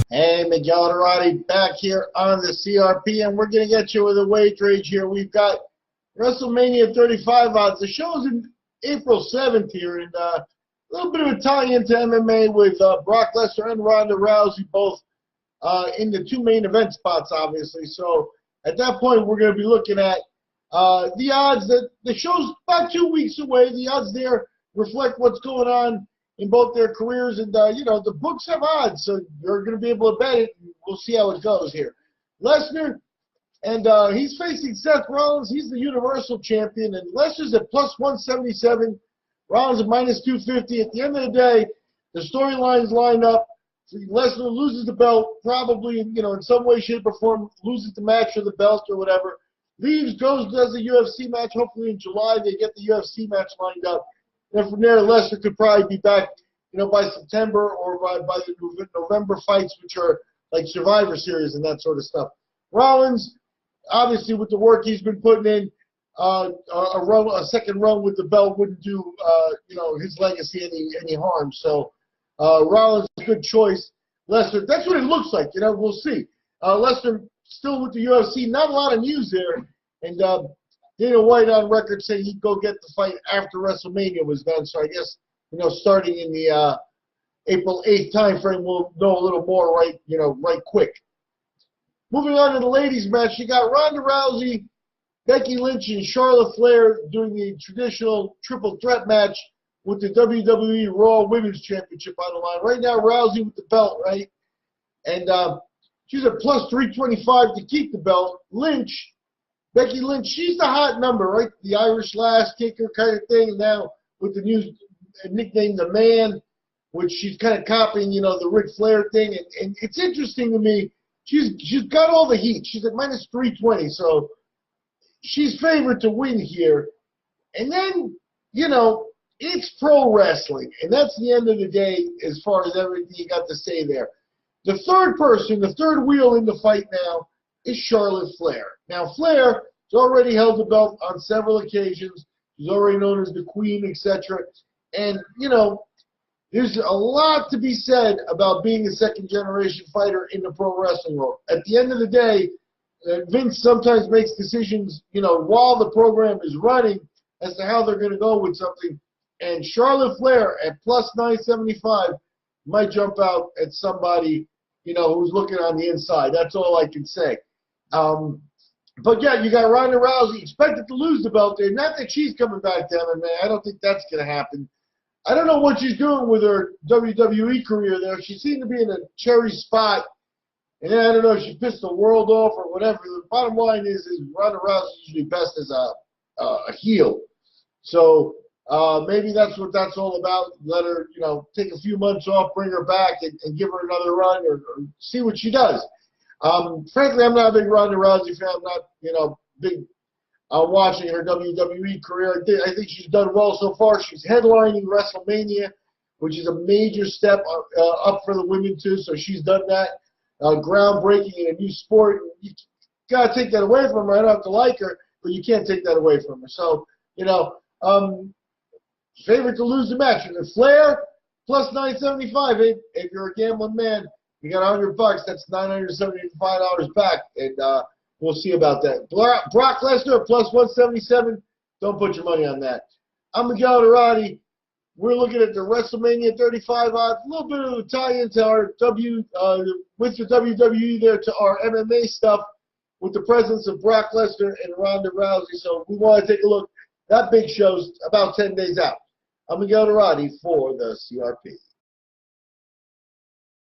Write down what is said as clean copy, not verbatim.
Hey, Miguel Dorati back here on the CRP, and we're going to get you with a wagering here. We've got WrestleMania 35 odds. The show's in April 7th here, and a little bit of a tie into MMA with Brock Lesnar and Ronda Rousey, both in the two main event spots, obviously. So at that point, we're going to be looking at the odds. That the show's about 2 weeks away. The odds there reflect what's going on in both their careers, and you know, the books have odds, so you're going to be able to bet it. We'll see how it goes here. Lesnar, and he's facing Seth Rollins. He's the Universal Champion, and Lesnar's at plus 177. Rollins at minus 250. At the end of the day, the storylines line up. Lesnar loses the belt, probably, you know, in some way, shape, or form, loses the match or the belt or whatever. Leaves, goes, does a UFC match. Hopefully in July they get the UFC match lined up. And from there, Lesnar could probably be back, you know, by September or by the November fights, which are like Survivor Series and that sort of stuff. Rollins, obviously, with the work he's been putting in, a second run with the belt wouldn't do, you know, his legacy any harm. So Rollins, good choice. Lesnar, that's what it looks like. You know, we'll see. Lesnar still with the UFC. Not a lot of news there, and Dana White on record saying he'd go get the fight after WrestleMania was done. So I guess, you know, starting in the April 8th time frame, we'll know a little more right quick. Moving on to the ladies match, you got Ronda Rousey, Becky Lynch, and Charlotte Flair doing the traditional triple threat match with the WWE Raw Women's Championship on the line. Right now, Rousey with the belt, right? And she's at plus 325 to keep the belt. Lynch, Becky Lynch, she's the hot number, right? The Irish Lass kicker kind of thing. And now with the new nickname, The Man, which she's kind of copying, you know, the Ric Flair thing. And it's interesting to me. She's got all the heat. She's at minus 320, so she's favored to win here. And then, you know, it's pro wrestling, and that's the end of the day as far as everything you got to say there. The third person, the third wheel in the fight now, is Charlotte Flair. Now, Flair has already held the belt on several occasions. She's already known as the Queen, etc. And, you know, there's a lot to be said about being a second-generation fighter in the pro wrestling world. At the end of the day, Vince sometimes makes decisions, you know, while the program is running as to how they're going to go with something. And Charlotte Flair at plus 975 might jump out at somebody, you know, who's looking on the inside. That's all I can say. But, yeah, you got Ronda Rousey expected to lose the belt there. Not that she's coming back to MMA. I don't think that's going to happen. I don't know what she's doing with her WWE career there. She seemed to be in a cherry spot. And I don't know if she pissed the world off or whatever. The bottom line is Ronda Rousey is usually best as a heel. So maybe that's what that's all about. Let her, you know, take a few months off, bring her back, and give her another run or see what she does. Frankly, I'm not a big Ronda Rousey fan. I'm not, you know, big watching her WWE career. I think she's done well so far. She's headlining WrestleMania, which is a major step up for the women too. So she's done that. Groundbreaking in a new sport. You gotta take that away from her. I don't have to like her, but you can't take that away from her. So, you know, favorite to lose the match. And the Flair plus 975. If you're a gambling man, you got $100. That's $975 back, and we'll see about that. Brock Lesnar plus 177. Don't put your money on that. I'm Miguel Dorati. We're looking at the WrestleMania 35 odds. A little bit of a tie into our with the WWE there to our MMA stuff with the presence of Brock Lesnar and Ronda Rousey. So we want to take a look. That big show's about 10 days out. I'm Miguel Dorati for the CRP.